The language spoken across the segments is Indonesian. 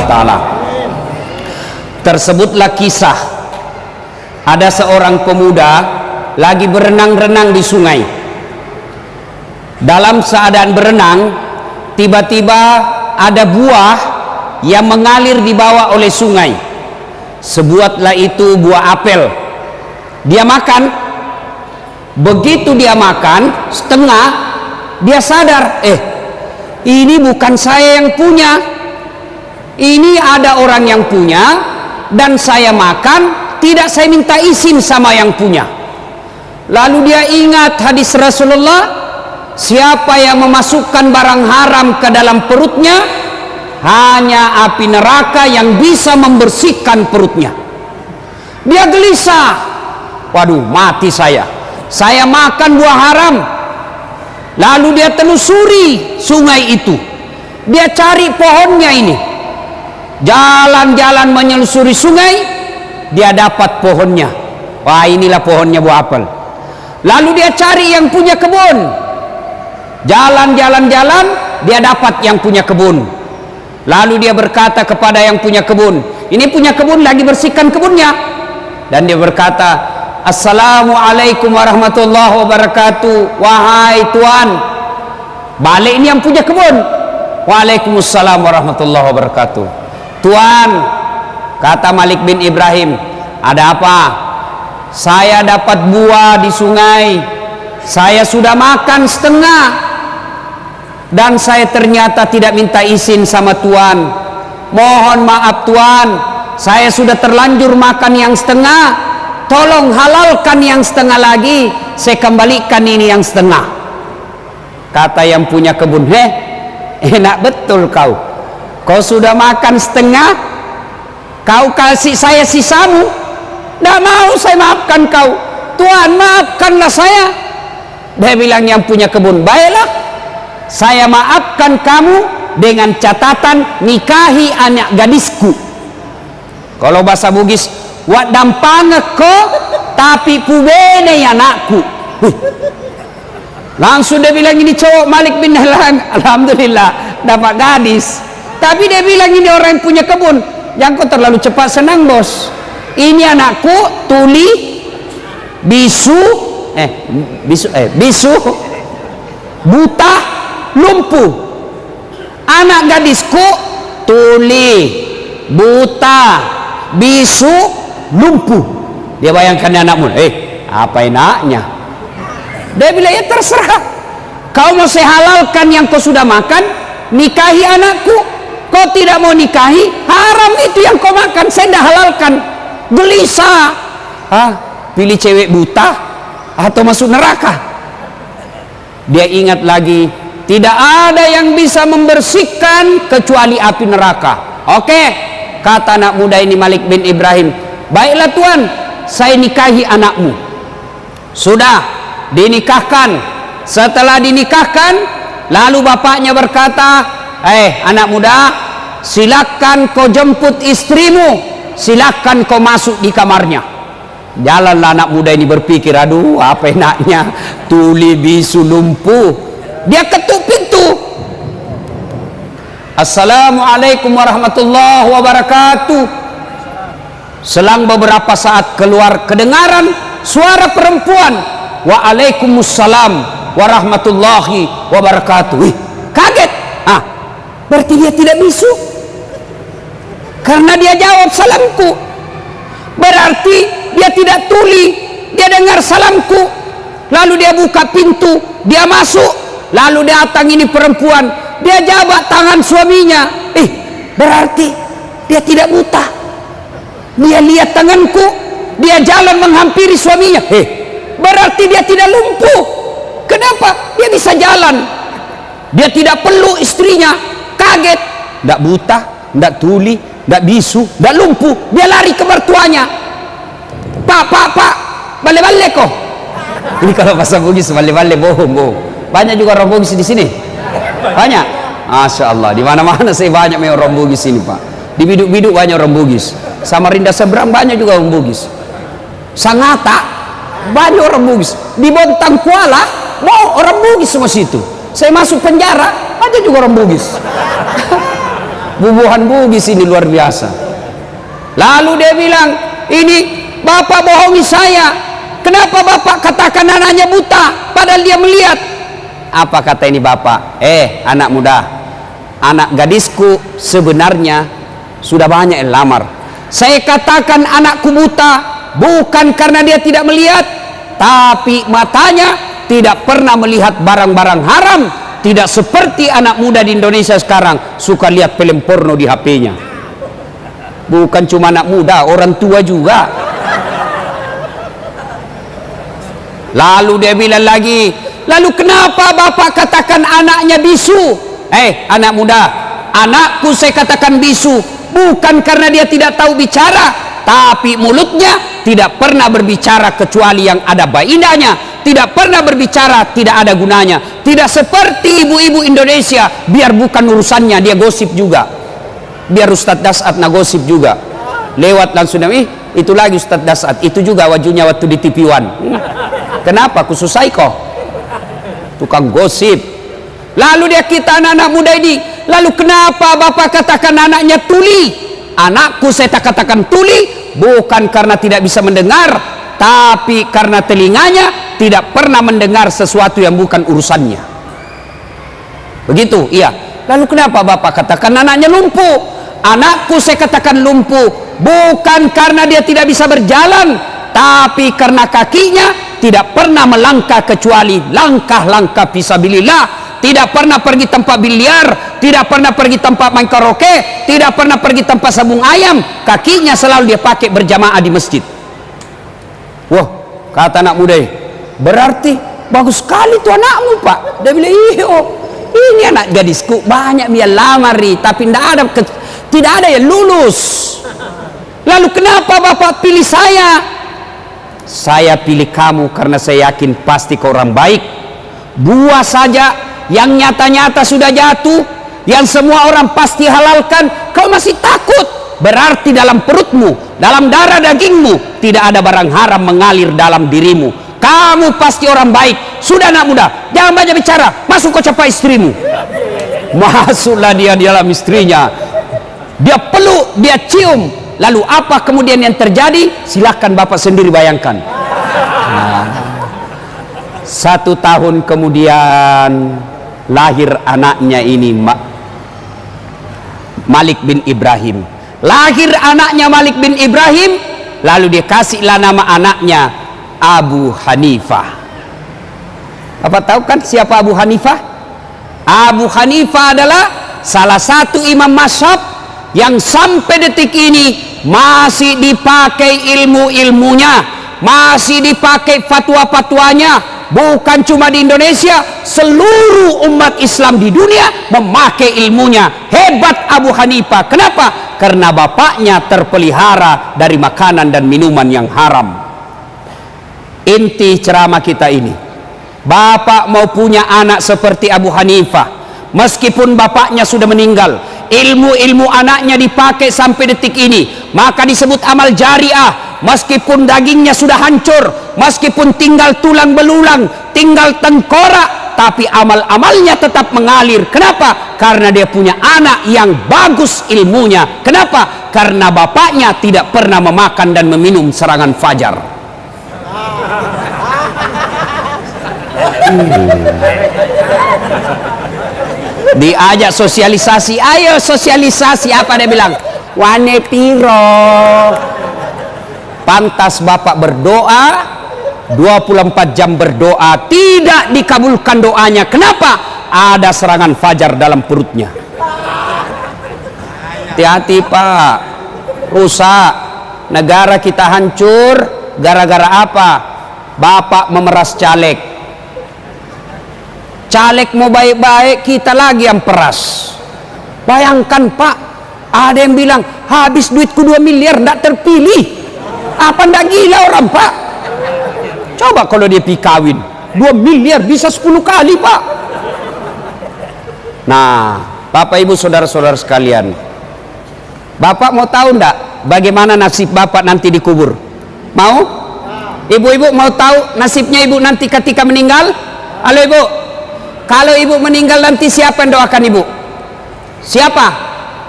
wa ta'ala. Tersebutlah kisah ada seorang pemuda lagi berenang-renang di sungai. Dalam keadaan berenang, tiba-tiba ada buah yang mengalir di bawah oleh sungai. Sebuahlah itu buah apel. Dia makan. Begitu dia makan setengah, dia sadar, ini bukan saya yang punya, ini ada orang yang punya, dan saya makan, tidak saya minta izin sama yang punya. Lalu dia ingat hadis Rasulullah, siapa yang memasukkan barang haram ke dalam perutnya, hanya api neraka yang bisa membersihkan perutnya. Dia gelisah, waduh, mati saya makan buah haram. Lalu dia telusuri sungai itu, dia cari pohonnya ini, jalan-jalan menyelusuri sungai, dia dapat pohonnya. Wah, inilah pohonnya buah apel. Lalu dia cari yang punya kebun, jalan-jalan dia dapat yang punya kebun. Lalu dia berkata kepada yang punya kebun, ini punya kebun lagi bersihkan kebunnya, dan dia berkata, Assalamualaikum warahmatullahi wabarakatuh. Wahai tuan, balik ini yang punya kebun. Waalaikumsalam warahmatullahi wabarakatuh. Tuan, kata Malik bin Ibrahim, ada apa? Saya dapat buah di sungai, saya sudah makan setengah, dan saya ternyata tidak minta izin sama tuan. Mohon maaf tuan, saya sudah terlanjur makan yang setengah, tolong halalkan yang setengah lagi, saya kembalikan ini yang setengah. Kata yang punya kebun, enak betul kau sudah makan setengah, kau kasih saya sisamu. Tidak mau saya maafkan kau, tuan maafkanlah saya. Dia bilang yang punya kebun, baiklah, saya maafkan kamu dengan catatan nikahi anak gadisku. Kalau bahasa Bugis, wak dampangeko tapi pubene anakku. Langsung dia bilang ini cowok Malik bin Dahlan, alhamdulillah dapat gadis. Tapi dia bilang ini orang yang punya kebun, jangan kau terlalu cepat senang bos. Ini anakku tuli, bisu, buta, lumpuh. Anak gadisku tuli, buta, bisu, lumpuh. Dia bayangkan anakmu, apa enaknya? Dia bilang, ya terserah, kau mau saya halalkan yang kau sudah makan, nikahi anakku. Kau tidak mau nikahi, haram itu yang kau makan, saya dah halalkan. Gelisah, pilih cewek buta atau masuk neraka? Dia ingat lagi, tidak ada yang bisa membersihkan kecuali api neraka. Oke, kata anak muda ini Malik bin Ibrahim, baiklah tuan, saya nikahi anakmu. Sudah dinikahkan. Setelah dinikahkan, lalu bapaknya berkata, anak muda, silakan kau jemput istrimu, silakan kau masuk di kamarnya. Jalanlah anak muda ini berpikir, aduh apa enaknya, tuli, bisu, lumpuh. Dia ketuk pintu. Assalamualaikum warahmatullahi wabarakatuh. Selang beberapa saat keluar kedengaran suara perempuan. Waalaikumsalam warahmatullahi wabarakatuh. Kaget. Berarti dia tidak bisu, karena dia jawab salamku. Berarti dia tidak tuli, dia dengar salamku. Lalu dia buka pintu, dia masuk. Lalu datang ini perempuan, dia jabat tangan suaminya. Berarti dia tidak buta. Dia lihat tanganku, dia jalan menghampiri suaminya. Berarti dia tidak lumpuh. Kenapa? Dia bisa jalan. Dia tidak peluk istrinya. Kaget, tidak buta, tidak tuli, tidak bisu, tidak lumpuh. Dia lari ke mertuanya. Pak, balik kok. Ini kalau bahasa Bugis balik bohong. Banyak juga orang Bugis di sini. Banyak. Masya Allah, di mana-mana saya banyak orang Bugis ini pak. Di biduk-biduk banyak orang Bugis. Samarinda seberang banyak juga orang Bugis. Sangatta banyak orang Bugis. Di Bontang Kuala orang Bugis semua situ. Saya masuk penjara, ada juga orang Bugis. bubuhan bugis ini luar biasa. Lalu dia bilang, ini bapak bohongi saya, kenapa bapak katakan anaknya buta padahal dia melihat? Apa kata ini bapak? Anak muda, anak gadisku sebenarnya sudah banyak yang lamar. Saya katakan anakku buta bukan karena dia tidak melihat, tapi matanya tidak pernah melihat barang-barang haram. Tidak seperti anak muda di Indonesia sekarang suka lihat film porno di HP-nya. Bukan cuma anak muda, orang tua juga. Lalu dia bilang lagi, lalu kenapa bapak katakan anaknya bisu? Anak muda, anakku saya katakan bisu bukan karena dia tidak tahu bicara, tapi mulutnya tidak pernah berbicara kecuali yang ada faedahnya. Tidak pernah berbicara tidak ada gunanya. Tidak seperti ibu-ibu Indonesia, biar bukan urusannya dia gosip juga. Biar Ustadz Dasat na gosip juga. Lewat langsung, itu lagi Ustadz Dasat, itu juga wajunya waktu di TV One. Kenapa? Khususai kok tukang gosip. Lalu dia kita anak-anak muda ini, lalu kenapa bapak katakan anaknya tuli? Anakku saya katakan tuli bukan karena tidak bisa mendengar, tapi karena telinganya tidak pernah mendengar sesuatu yang bukan urusannya. Begitu, iya. Lalu kenapa bapak katakan anaknya lumpuh? Anakku saya katakan lumpuh bukan karena dia tidak bisa berjalan, tapi karena kakinya tidak pernah melangkah kecuali langkah-langkah fisabilillah. Tidak pernah pergi tempat biliar, tidak pernah pergi tempat main karaoke, tidak pernah pergi tempat sabung ayam. Kakinya selalu dia pakai berjamaah di masjid. Wah, kata anak muda, berarti bagus sekali tuh anakmu pak. Dia bilang, iya, ini anak gadisku banyak dia lamari, tapi tidak ada yang lulus. Lalu kenapa bapak pilih saya? Saya pilih kamu karena saya yakin pasti kau orang baik. Buah saja yang nyata-nyata sudah jatuh, yang semua orang pasti halalkan, kau masih takut. Berarti dalam perutmu, dalam darah dagingmu tidak ada barang haram mengalir dalam dirimu. Kamu pasti orang baik. Sudah anak muda, jangan banyak bicara, masuk kau capai istrimu. Masuklah dia di dalam istrinya, dia peluk, dia cium. Lalu apa kemudian yang terjadi? Silakan bapak sendiri bayangkan. Nah, 1 tahun kemudian lahir anaknya ini, Malik bin Ibrahim. Lahir anaknya Malik bin Ibrahim, lalu dia kasihlah nama anaknya Abu Hanifah. Apa tahu kan siapa Abu Hanifah? Abu Hanifah adalah salah satu imam mazhab yang sampai detik ini masih dipakai ilmu-ilmunya, masih dipakai fatwa-fatwanya. Bukan cuma di Indonesia, seluruh umat Islam di dunia memakai ilmunya. Hebat Abu Hanifah. Kenapa? Karena bapaknya terpelihara dari makanan dan minuman yang haram. Inti ceramah kita ini, bapak mau punya anak seperti Abu Hanifah, meskipun bapaknya sudah meninggal, ilmu-ilmu anaknya dipakai sampai detik ini, maka disebut amal jariah. Meskipun dagingnya sudah hancur, meskipun tinggal tulang belulang, tinggal tengkorak, tapi amal-amalnya tetap mengalir. Kenapa? Karena dia punya anak yang bagus ilmunya. Kenapa? Karena bapaknya tidak pernah memakan dan meminum serangan fajar. Diajak sosialisasi, ayo sosialisasi. Apa dia bilang? Wane piro. Pantas bapak berdoa 24 jam berdoa, tidak dikabulkan doanya. Kenapa? Ada serangan fajar dalam perutnya. Hati-hati pak, rusak. Negara kita hancur gara-gara apa? Bapak memeras caleg. Caleg mau baik-baik, kita lagi yang peras. Bayangkan pak, ada yang bilang habis duitku 2 miliar tidak terpilih. Apa ndak gila orang pak? Coba kalau dia pi kawin 2 miliar bisa 10 kali pak. Nah bapak ibu saudara-saudara sekalian, bapak mau tahu ndak bagaimana nasib bapak nanti dikubur? Mau? Ibu-ibu mau tahu nasibnya ibu nanti ketika meninggal? Halo ibu, kalau ibu meninggal nanti siapa yang doakan ibu? Siapa?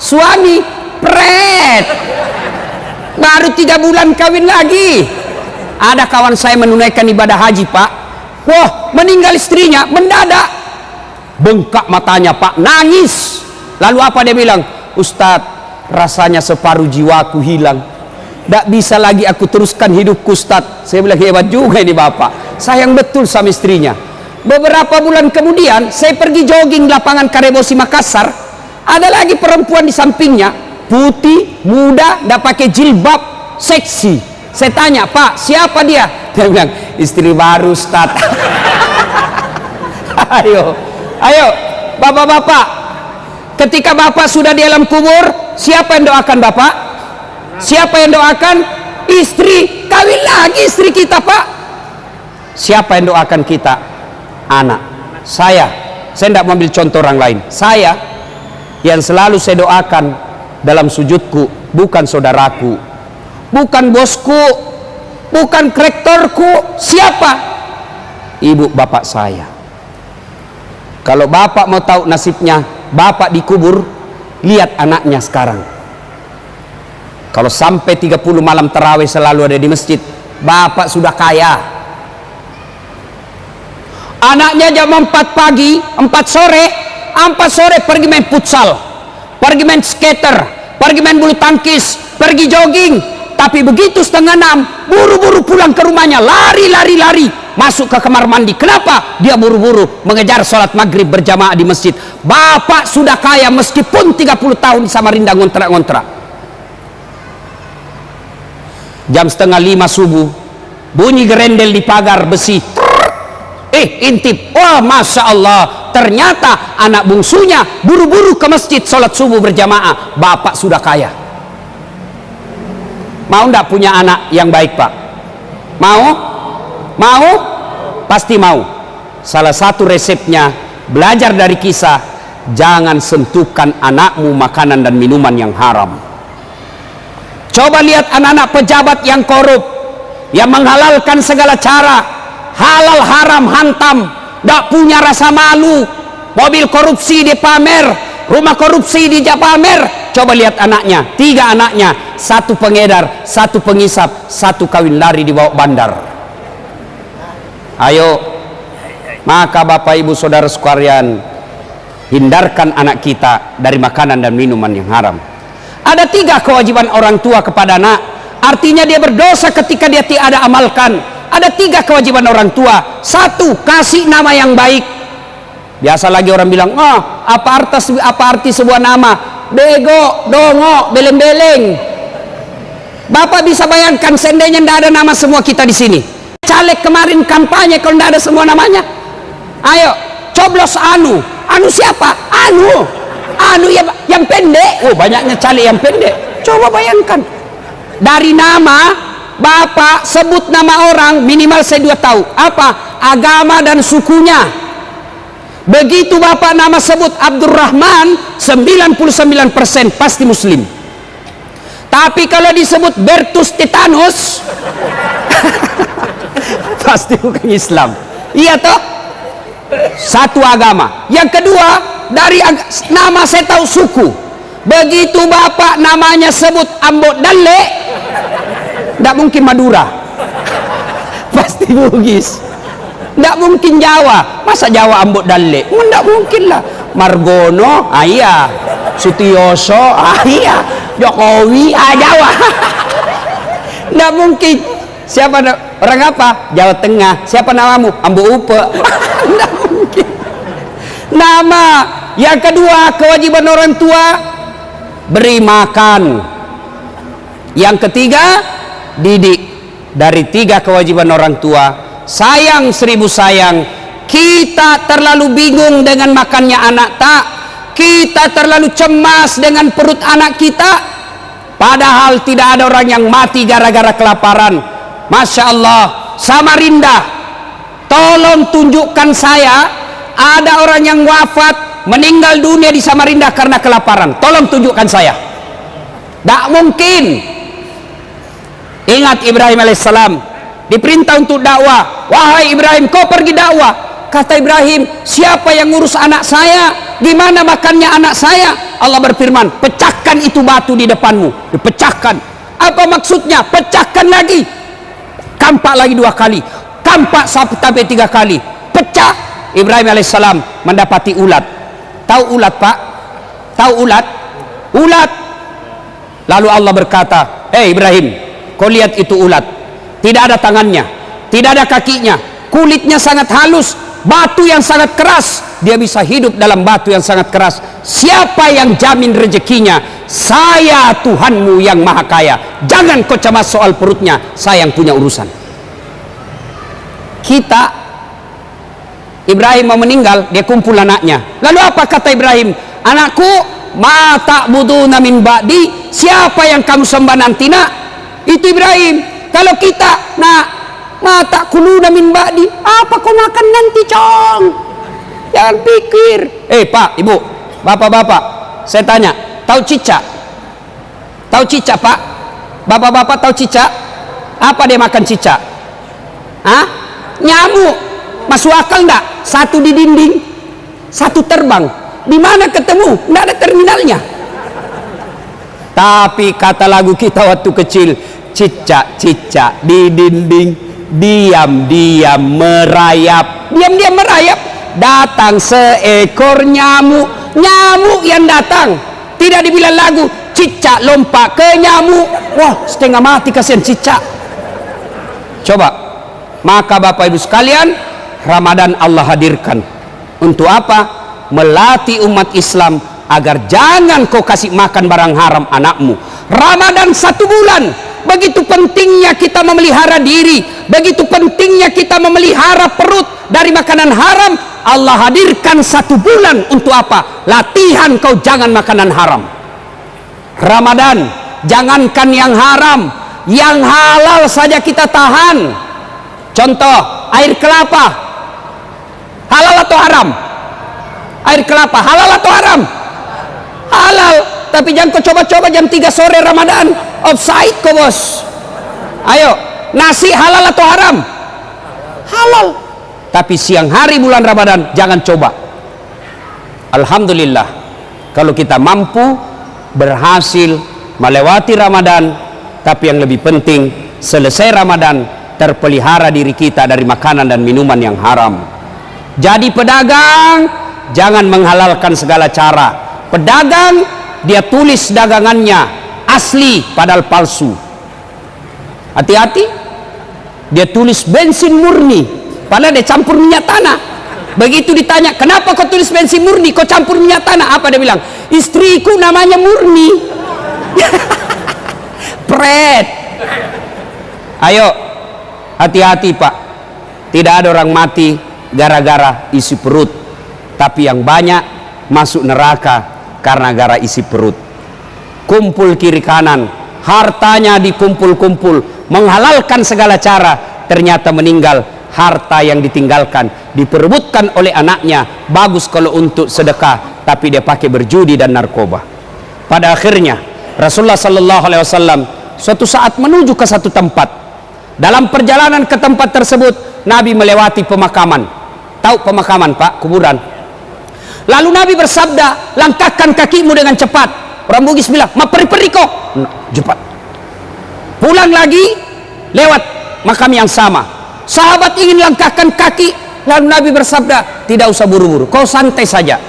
suami pret, baru 3 bulan kawin lagi. Ada kawan saya menunaikan ibadah haji Pak, wah meninggal istrinya mendadak, bengkak matanya Pak, nangis. Lalu apa dia bilang? Ustadz, rasanya separuh jiwaku hilang, tidak bisa lagi aku teruskan hidupku Ustadz. Saya bilang hebat juga ini bapak, sayang betul sama istrinya. Beberapa bulan kemudian saya pergi jogging lapangan Karebosi Makassar, ada lagi perempuan di sampingnya, putih, muda, tidak pakai jilbab, seksi. Saya tanya, Pak siapa dia? Dia bilang istri baru Ustadz. ayo bapak-bapak, ketika bapak sudah di alam kubur, siapa yang doakan bapak? Siapa yang doakan? Istri. Kawin lagi istri kita Pak. Siapa yang doakan kita? Anak. Saya tidak mengambil contoh orang lain. Saya yang selalu saya doakan dalam sujudku, bukan saudaraku, bukan bosku, bukan rektorku. Siapa? Ibu bapak saya. Kalau bapak mau tahu nasibnya bapak dikubur, lihat anaknya sekarang. Kalau sampai 30 malam tarawih selalu ada di masjid, bapak sudah kaya. Anaknya jam 4 pagi, 4 sore pergi main futsal, pergi main skater, pergi main bulu tangkis, pergi jogging. Tapi begitu 5:30, buru-buru pulang ke rumahnya, lari, masuk ke kamar mandi. Kenapa? Dia buru-buru mengejar sholat maghrib berjamaah di masjid. Bapak sudah kaya meskipun 30 tahun di Samarinda ngontrak-ngontrak. Jam 4:30 subuh, bunyi gerendel di pagar besi. Intip. Oh masya Allah, ternyata anak bungsunya buru-buru ke masjid sholat subuh berjamaah. Bapak sudah kaya. Mau ndak punya anak yang baik Pak? Mau? Pasti mau. Salah satu resepnya, belajar dari kisah, jangan sentuhkan anakmu makanan dan minuman yang haram. Coba lihat anak-anak pejabat yang korup, yang menghalalkan segala cara, halal haram hantam, tidak punya rasa malu. Mobil korupsi dipamer, rumah korupsi dipamer. Coba lihat anaknya, 3 anaknya, 1 pengedar, 1 pengisap, 1 kawin lari di bawah bandar. Ayo, maka Bapak Ibu Saudara sekalian, hindarkan anak kita dari makanan dan minuman yang haram. Ada 3 kewajiban orang tua kepada anak, artinya dia berdosa ketika dia tidak amalkan. Ada 3 kewajiban orang tua. 1, kasih nama yang baik. Biasa lagi orang bilang, apa arti sebuah nama? Bego, dongo, beleng-beleng. Bapak bisa bayangkan seandainya tidak ada nama semua kita di sini. Caleg kemarin kampanye kalau tidak ada semua namanya. Ayo, coblos Anu. Anu siapa? Anu yang pendek. Oh, banyaknya caleg yang pendek. Coba bayangkan. Dari nama, Bapak sebut nama orang, minimal saya 2 tahu. Apa? Agama dan sukunya. Begitu Bapak nama sebut Abdurrahman, 99% pasti Muslim. Tapi kalau disebut Bertus Titanus, pasti bukan Islam. Iya toh? 1 agama. Yang kedua, dari nama saya tahu suku. Begitu Bapak namanya sebut Ambon Dalle, tidak mungkin Madura. Pasti Bugis. Tidak mungkin Jawa. Masa Jawa Ambon Dalle? Tidak mungkin lah. Margono, iya. Sutioso, iya. Jokowi, Jawa. Tidak mungkin. Siapa orang apa? Jawa Tengah. Siapa namamu? Ambo Upe. Tidak mungkin. Nama. Yang kedua, kewajiban orang tua, beri makan. Yang ketiga, didik. Dari 3 kewajiban orang tua, sayang 1000 sayang. Kita terlalu bingung dengan makannya anak tak? Kita terlalu cemas dengan perut anak kita, padahal tidak ada orang yang mati gara-gara kelaparan. Masya Allah, Samarinda, tolong tunjukkan saya ada orang yang wafat, meninggal dunia di Samarinda karena kelaparan. Tolong tunjukkan saya. Tak mungkin. Ingat Ibrahim alaihissalam diperintah untuk dakwah. Wahai Ibrahim, kau pergi dakwah. Kata Ibrahim, siapa yang ngurus anak saya? Gimana makannya anak saya? Allah berfirman, pecahkan itu batu di depanmu. Dipecahkan. Apa maksudnya? Pecahkan lagi. Kampak lagi 2 kali. Kampak sampai 3 kali. Pecah. Ibrahim alaihissalam mendapati ulat. Tahu ulat, Pak? Tahu ulat? Ulat. Lalu Allah berkata, Ibrahim, kau lihat itu ulat. Tidak ada tangannya, tidak ada kakinya, kulitnya sangat halus, batu yang sangat keras. Dia bisa hidup dalam batu yang sangat keras. Siapa yang jamin rezekinya? Saya, Tuhanmu yang maha kaya. Jangan kau cemas soal perutnya, saya yang punya urusan. Ibrahim mau meninggal, dia kumpul anaknya. Lalu apa kata Ibrahim? Anakku, ma ta'buduna min ba'di, siapa yang kamu sembah nanti, nak? Itu Ibrahim. Kalau kita, nak, ma ta'kuluna min ba'di, apa kau makan nanti, cong? Jangan pikir. Pak, ibu, bapak-bapak, saya tanya, tahu cicak? Tahu cicak, Pak? Bapak-bapak tahu cicak? Apa dia makan cicak? Hah? Nyamuk. Masuk akal enggak? Satu di dinding, satu terbang. Di mana ketemu? Enggak ada terminalnya. Tapi kata lagu kita waktu kecil, cicak-cicak di dinding, diam-diam merayap. Diam-diam merayap. Datang seekor nyamuk. Nyamuk yang datang. Tidak dibilang lagu, cicak lompat ke nyamuk. Wah, setengah mati kasihan cicak. Coba. Maka Bapak Ibu sekalian, Ramadan Allah hadirkan. Untuk apa? Melatih umat Islam agar jangan kau kasih makan barang haram anakmu. Ramadan 1 bulan. Begitu pentingnya kita memelihara diri, begitu pentingnya kita memelihara perut dari makanan haram. Allah hadirkan 1 bulan untuk apa? Latihan kau jangan makanan haram. Ramadan, jangankan yang haram, yang halal saja kita tahan. Contoh, air kelapa halal atau haram? Air kelapa halal atau haram? Halal. Tapi jangan kau coba-coba jam 3 sore Ramadan, offside kau, bos. Ayo, nasi halal atau haram? Halal. Tapi siang hari bulan Ramadan jangan coba. Alhamdulillah, kalau kita mampu berhasil melewati Ramadan, tapi yang lebih penting selesai Ramadan terpelihara diri kita dari makanan dan minuman yang haram. Jadi pedagang jangan menghalalkan segala cara. Pedagang dia tulis dagangannya asli padahal palsu. Hati-hati, dia tulis bensin murni padahal dia campur minyak tanah. Begitu ditanya, kenapa kau tulis bensin murni, kau campur minyak tanah? Apa dia bilang? Istriku namanya Murni. Pret. Ayo, hati-hati Pak. Tidak ada orang mati gara-gara isi perut, tapi yang banyak masuk neraka karena gara isi perut. Kumpul kiri kanan, hartanya dikumpul-kumpul, menghalalkan segala cara, ternyata meninggal. Harta yang ditinggalkan diperebutkan oleh anaknya. Bagus kalau untuk sedekah, tapi dia pakai berjudi dan narkoba. Pada akhirnya Rasulullah sallallahu alaihi wasallam suatu saat menuju ke satu tempat. Dalam perjalanan ke tempat tersebut, Nabi melewati pemakaman. Tahu pemakaman, Pak? Kuburan. Lalu Nabi bersabda, langkahkan kakimu dengan cepat. Orang Bugis bilang, ma peri-peri kok. Cepat. Pulang lagi lewat makam yang sama. Sahabat ingin langkahkan kaki, lalu Nabi bersabda, tidak usah buru-buru, kau santai saja.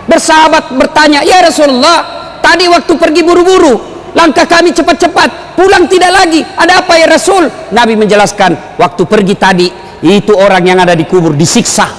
Bersahabat bertanya, ya Rasulullah, tadi waktu pergi buru-buru, langkah kami cepat-cepat, pulang tidak lagi, ada apa ya Rasul? Nabi menjelaskan, waktu pergi tadi, itu orang yang ada di kubur disiksa.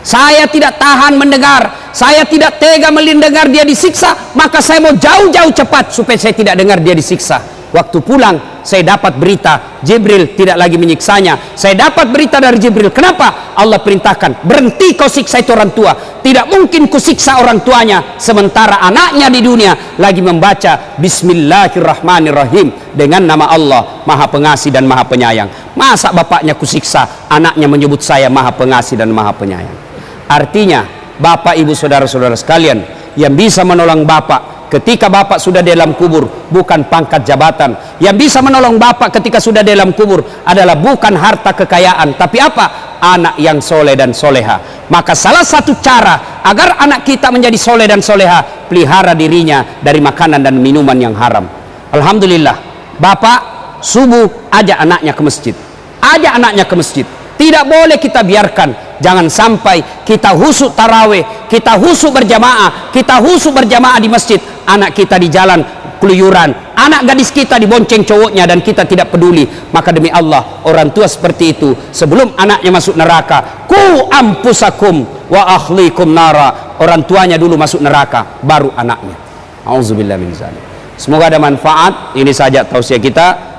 Saya tidak tahan mendengar, saya tidak tega mendengar dia disiksa, maka saya mau jauh-jauh cepat supaya saya tidak dengar dia disiksa. Waktu pulang, saya dapat berita Jibril tidak lagi menyiksanya. Saya dapat berita dari Jibril. Kenapa? Allah perintahkan, berhenti kau siksa itu orang tua. Tidak mungkin kau siksa orang tuanya sementara anaknya di dunia lagi membaca Bismillahirrahmanirrahim dengan nama Allah Maha Pengasih dan Maha Penyayang. Masa bapaknya kusiksa, anaknya menyebut saya Maha Pengasih dan Maha Penyayang. Artinya, Bapak Ibu Saudara-saudara sekalian, yang bisa menolong Bapak ketika Bapak sudah dalam kubur bukan pangkat jabatan. Yang bisa menolong Bapak ketika sudah dalam kubur adalah bukan harta kekayaan, tapi apa? anak yang soleh dan soleha. Maka salah satu cara agar anak kita menjadi soleh dan soleha, pelihara dirinya dari makanan dan minuman yang haram. Alhamdulillah, bapak subuh ajak anaknya ke masjid, ajak anaknya ke masjid. Tidak boleh kita biarkan, jangan sampai kita husuk taraweh, kita husuk berjamaah, kita husuk berjamaah di masjid, anak kita di jalan keluyuran, anak gadis kita dibonceng cowoknya dan kita tidak peduli. Maka demi Allah, orang tua seperti itu sebelum anaknya masuk neraka, ku ampusakum wa akhlikum nara, orang tuanya dulu masuk neraka baru anaknya. Auzubillah min zalik. Semoga ada manfaat. Ini saja tausiah kita.